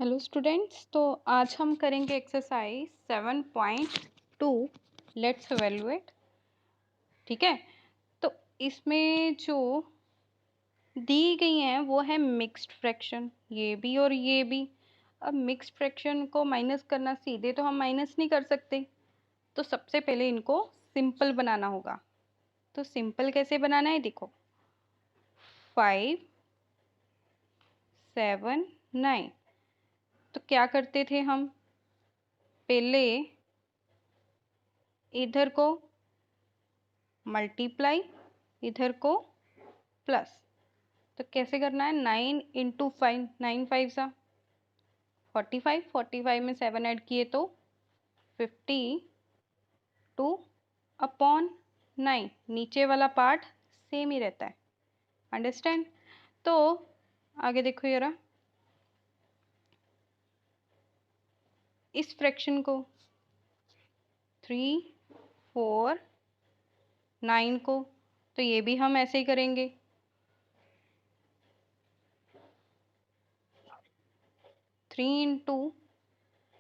Hello students. तो आज हम करेंगे एक्सरसाइज 7.2 लेट्स इवैल्यूएट। ठीक है। तो इसमें जो दी गई हैं वो है मिक्स्ड फ्रैक्शन, ये भी और ये भी। अब मिक्स्ड फ्रैक्शन को माइनस करना, सीधे तो हम माइनस नहीं कर सकते, तो सबसे पहले इनको सिंपल बनाना होगा। तो सिंपल कैसे बनाना है देखो, 5 7 9। तो क्या करते थे हम, पहले इधर को मल्टीप्लाई, इधर को प्लस। तो कैसे करना है, 9 × 5, 9 × 5 45, 45 में 7 ऐड किए तो 52/9। नीचे वाला पार्ट सेम ही रहता है, अंडरस्टैंड। तो आगे देखो जरा, इस फ्रैक्शन को 3 4 9 को, तो ये भी हम ऐसे ही करेंगे। 3 ×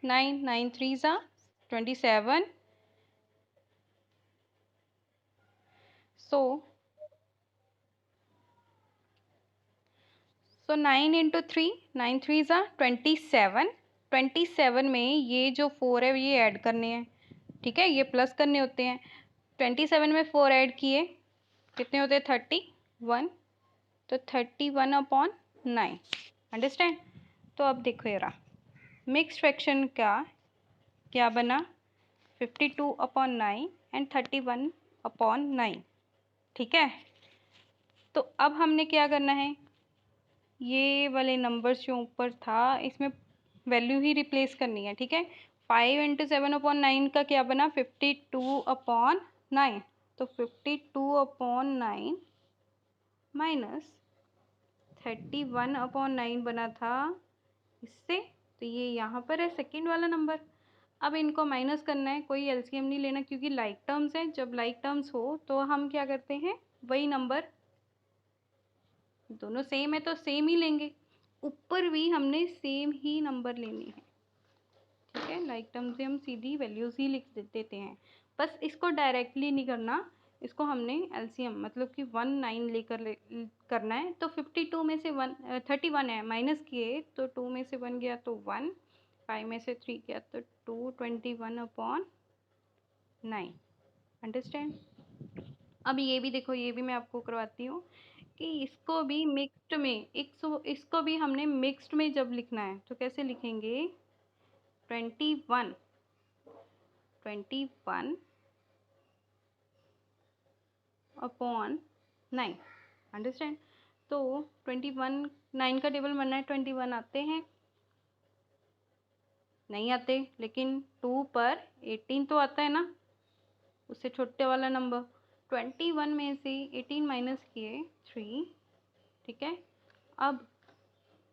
9, 9 3 27। सो 9 × 3, 9 3 27। 27 में ये जो 4 है ये ऐड करने हैं, ठीक है, ये प्लस करने होते हैं। 27 में 4 ऐड किए कितने होते हैं, 31। तो 31/9, अंडरस्टैंड। तो अब देखो जरा, मिक्स फ्रैक्शन का क्या बना, 52/9 एंड 31/9। ठीक है। तो अब हमने क्या करना है, ये वाले नंबर्स जो ऊपर था इसमें वैल्यू ही रिप्लेस करनी है। ठीक है। 5 × 7/9 का क्या बना, 52/9। तो 52/9 माइनस 31/9 बना था इससे। तो ये यहाँ पर है सेकेंड वाला नंबर। अब इनको माइनस करना है, कोई एलसीएम नहीं लेना क्योंकि लाइक टर्म्स है। जब लाइक टर्म्स हो तो हम क्या करते हैं, वही नंबर, दोनों सेम है तो सेम ही लेंगे, ऊपर भी हमने सेम ही नंबर लेने हैं। ठीक है, लाइक टर्म से हम सीधी वैल्यूज ही लिख देते हैं। बस इसको डायरेक्टली नहीं करना, इसको हमने एलसीएम मतलब कि 9 लेकर करना है। तो 52 में से 31 है, माइनस किए तो 2 में से 1 गया तो 1, 5 में से 3 गया तो 2, 21/9, अंडरस्टैंड। अब ये भी देखो, ये भी मैं आपको करवाती हूँ कि इसको भी मिक्स्ड में, इसको भी हमने मिक्स्ड में जब लिखना है तो कैसे लिखेंगे, 21/9, अंडरस्टैंड। तो 21, 9 का टेबल बनना है, 21 आते हैं, नहीं आते, लेकिन 2 पर 18 तो आता है ना, उससे छोटे वाला नंबर। 21 में से 18 माइनस किए 3। ठीक है। अब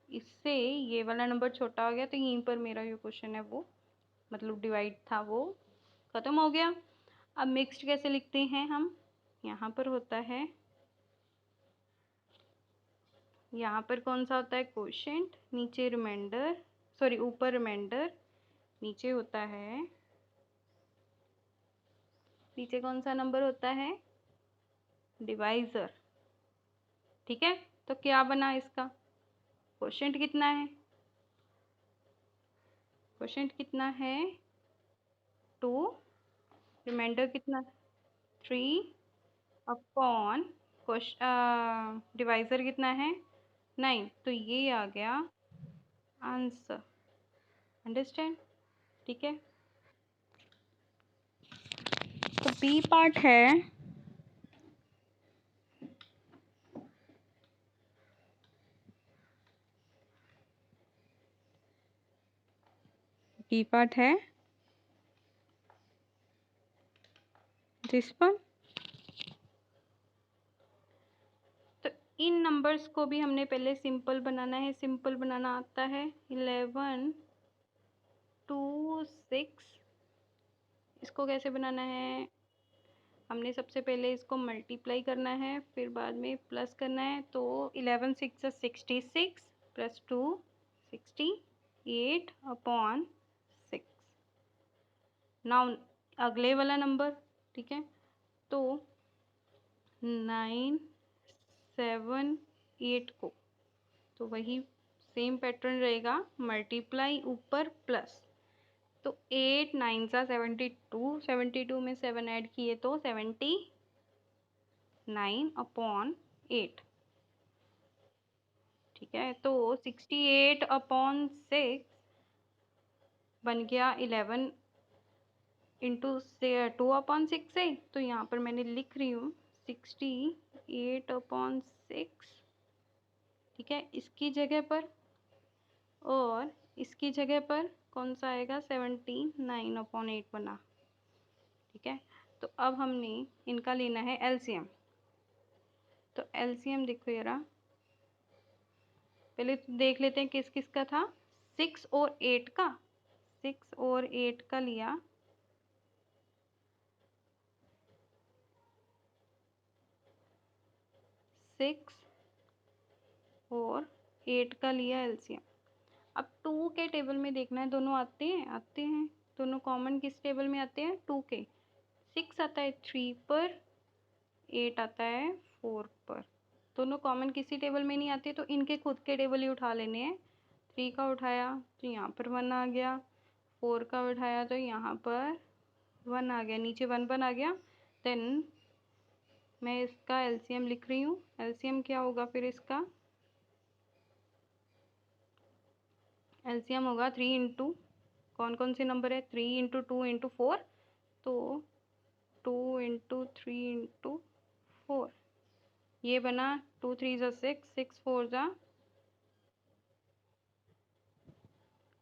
इससे ये वाला नंबर छोटा हो गया, तो यहीं पर मेरा जो क्वेश्चन है वो, मतलब डिवाइड था, वो ख़त्म हो गया। अब मिक्स्ड कैसे लिखते हैं हम, यहाँ पर होता है, यहाँ पर कौन सा होता है, क्वोशिएंट, नीचे रिमाइंडर, सॉरी ऊपर रिमाइंडर, नीचे होता है, नीचे कौन सा नंबर होता है, डिवाइज़र। ठीक है। तो क्या बना इसका, क्वोशिएंट कितना है, क्वोशिएंट कितना है 2, रिमाइंडर कितना 3 अपॉन डिवाइज़र कितना है 9। तो ये आ गया आंसर, अंडरस्टैंड। ठीक है। तो बी पार्ट है, बी पार्ट है दिस वन। तो इन नंबर्स को भी हमने पहले सिंपल बनाना है, सिंपल बनाना आता है, 11 2 6। इसको कैसे बनाना है, हमने सबसे पहले इसको मल्टीप्लाई करना है, फिर बाद में प्लस करना है। तो 11 6 66 प्लस 2 60, 8/6। नाउ अगले वाला नंबर, ठीक है, तो 9, 7, 8 को तो वही सेम पैटर्न रहेगा, मल्टीप्लाई ऊपर प्लस। तो 8 9 सा 72, 72 में 7 ऐड किए तो 79/8। ठीक है, तो 68/6 बन गया 11 इंटू से 2/6 से। तो यहाँ पर मैंने लिख रही हूँ 68/6, ठीक है, इसकी जगह पर, और इसकी जगह पर कौन सा आएगा, 79/8 बना। ठीक है, तो अब हमने इनका लेना है एलसीएम। तो एलसीएम देखो जरा, पहले तो देख लेते हैं किस किस का था। 6 और 8 का, 6 और 8 का लिया, सिक्स और 8 का लिया एलसीएम। अब 2 के टेबल में देखना है, दोनों आते हैं, आते हैं, दोनों कॉमन किस टेबल में आते हैं, 2 के। 6 आता है 3 पर, 8 आता है 4 पर। दोनों कॉमन किसी टेबल में नहीं आते, तो इनके खुद के टेबल ही उठा लेने हैं। 3 का उठाया तो यहाँ पर 1 आ गया, 4 का उठाया तो यहाँ पर 1 आ गया, नीचे 1 आ गया। देन मैं इसका एलसीएम लिख रही हूँ। एलसीएम क्या होगा फिर इसका, एलसीएम होगा 3 इंटू, कौन कौन से नंबर है, 3 इंटू 2 इंटू 4, तो 2 इंटू 3 इंटू 4, ये बना 2 3 ज़ा 6, 6 4 ज़ा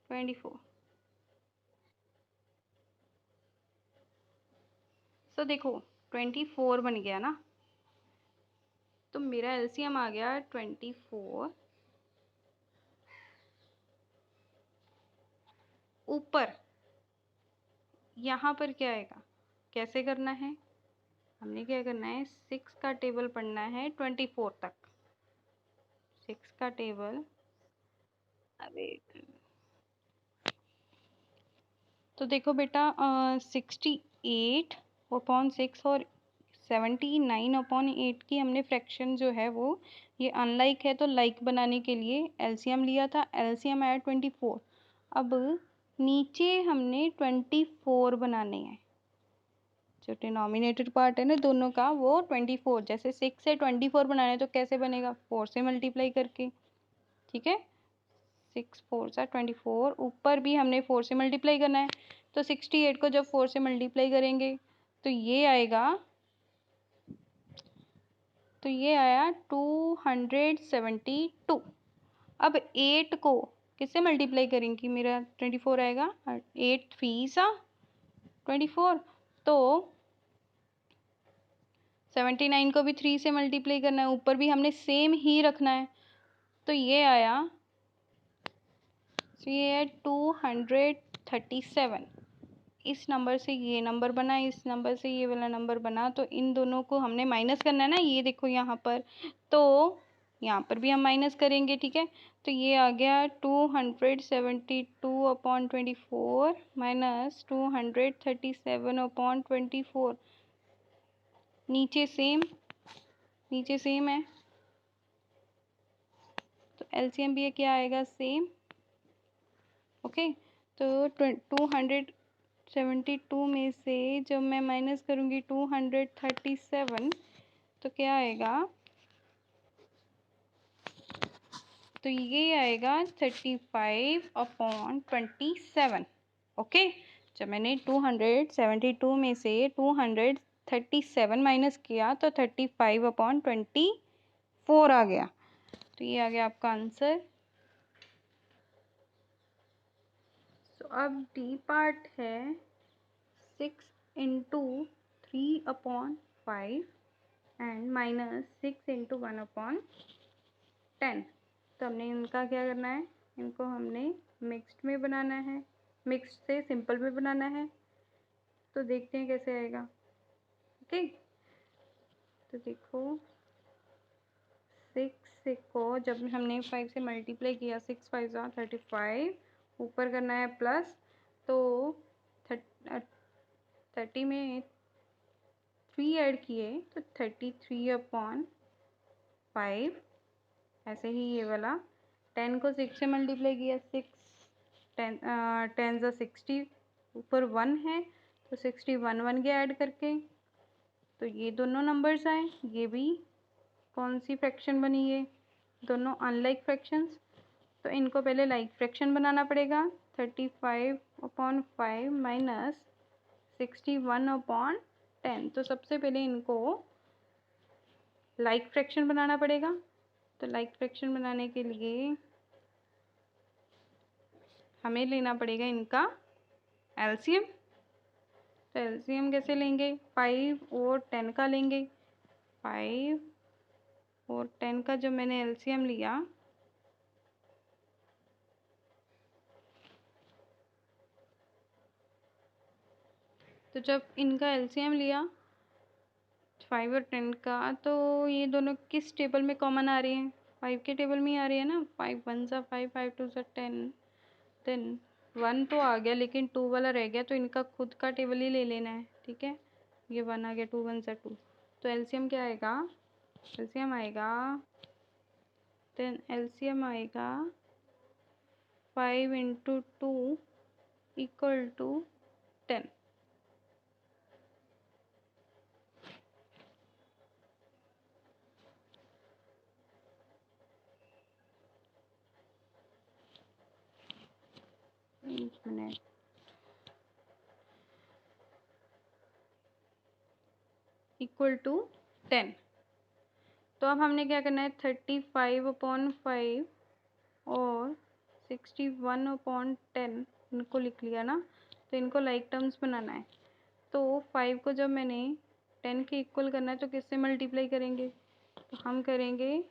24। सो देखो 24 बन गया ना, तो मेरा एलसीएम आ गया 24। ऊपर यहाँ पर क्या आएगा, कैसे करना है, हमने क्या करना है, 6 का टेबल पढ़ना है 24 तक। 6 का टेबल, अरे तो देखो बेटा, 68/6 और 79/8 की हमने फ्रैक्शन जो है वो ये अनलाइक है, तो लाइक बनाने के लिए एलसीएम लिया था। एलसीएम आया 24। अब नीचे हमने 24 बनाने हैं, जो डिनोमिनेटर पार्ट है ना दोनों का, वो 24। जैसे 6 से 24 बनाना है तो कैसे बनेगा, 4 से मल्टीप्लाई करके। ठीक है, 6 4 सा 24, ऊपर भी हमने 4 से मल्टीप्लाई करना है। तो 68 को जब 4 से मल्टीप्लाई करेंगे तो ये आएगा, तो ये आया 272। अब 8 को किससे मल्टीप्लाई करेंगी, मेरा 24 आएगा, 8 3 सा 24, तो 79 को भी 3 से मल्टीप्लाई करना है, ऊपर भी हमने सेम ही रखना है। तो ये आया, तो ये है 237। इस नंबर से ये नंबर बना, इस नंबर से ये वाला नंबर बना, तो इन दोनों को हमने माइनस करना है ना, ये देखो यहाँ पर, तो यहाँ पर भी हम माइनस करेंगे। ठीक है, तो ये आ गया 272/24 माइनस 237/24। नीचे सेम, नीचे सेम है, तो एलसीएम भी क्या आएगा, सेम। ओके, तो 272 में से जब मैं माइनस करूँगी 237, तो क्या आएगा, तो ये आएगा 35/27। ओके, जब मैंने 272 में से 237 माइनस किया तो 35/24 आ गया। तो ये आ गया आपका आंसर। तो अब डी पार्ट है 6 इंटू 3/5 एंड माइनस 6 इंटू 1/10। तो हमने इनका क्या करना है, इनको हमने मिक्स्ड में बनाना है, मिक्स्ड से सिंपल में बनाना है। तो देखते हैं कैसे आएगा। ओके, तो देखो 6 को जब हमने 5 से मल्टीप्लाई किया, 6 5 ज़ा 35, ऊपर करना है प्लस, तो 30 में 3 ऐड किए तो 33/5। ऐसे ही ये वाला 10 को 6 से मल्टीप्लाई किया, 6 10 ज़ा 60, ऊपर 1 है तो 61 1 के ऐड करके, तो ये दोनों नंबर्स आए। ये भी कौन सी फ्रैक्शन बनी, ये दोनों अनलाइक फ्रैक्शंस, तो इनको पहले लाइक फ्रैक्शन बनाना पड़ेगा। 35/5 माइनस 61/10, तो सबसे पहले इनको लाइक फ्रैक्शन बनाना पड़ेगा। तो लाइक फ्रैक्शन बनाने के लिए हमें लेना पड़ेगा इनका एलसीएम। तो एलसीएम कैसे लेंगे, 5 और 10 का लेंगे। 5 और 10 का जो मैंने एलसीएम लिया, तो जब इनका एलसीएम लिया 5 और 10 का, तो ये दोनों किस टेबल में कॉमन आ रही हैं, 5 के टेबल में ही आ रही है ना। 5 1 ज़ा 5, 5 2 ज़ा 10, देन 1 तो आ गया लेकिन 2 वाला रह गया, तो इनका खुद का टेबल ही ले लेना है, ठीक है। ये 1 आ गया, 2 1 ज़ा 2, तो एलसीएम क्या आएगा, एलसीएम आएगा, देन एलसीएम आएगा 5 × 2 = 10। एक मिनट, = 10। तो अब हमने क्या करना है, 35/5 और 61/10 इनको लिख लिया ना, तो इनको लाइक टर्म्स बनाना है। तो 5 को जब मैंने 10 के इक्वल करना है तो किससे मल्टीप्लाई करेंगे, तो हम करेंगे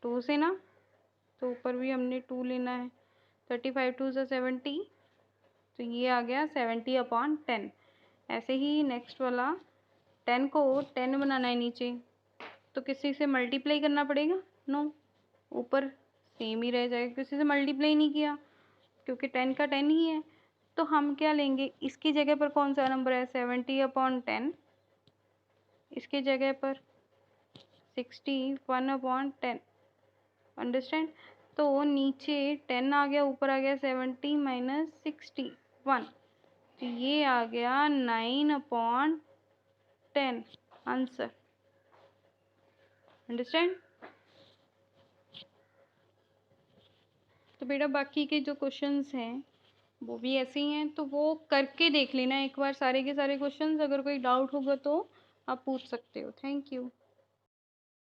2 से ना, तो ऊपर भी हमने 2 लेना है। 35 2 ज़ा 70, तो ये आ गया 70/10। ऐसे ही नेक्स्ट वाला 10 को 10 बनाना है नीचे, तो किसी से मल्टीप्लाई करना पड़ेगा, नो, ऊपर सेम ही रह जाएगा, किसी से मल्टीप्लाई नहीं किया क्योंकि 10 का 10 ही है। तो हम क्या लेंगे, इसकी जगह पर कौन सा नंबर है, 70/10, इसकी जगह पर 61/10, अंडरस्टैंड। तो नीचे 10 आ गया, ऊपर आ गया 70 माइनस 61, तो ये आ गया 9/10 आंसर, अंडरस्टैंड। तो बेटा बाकी के जो क्वेश्चंस हैं वो भी ऐसे ही हैं, तो वो करके देख लेना एक बार सारे के सारे क्वेश्चंस, अगर कोई डाउट होगा तो आप पूछ सकते हो। Thank you.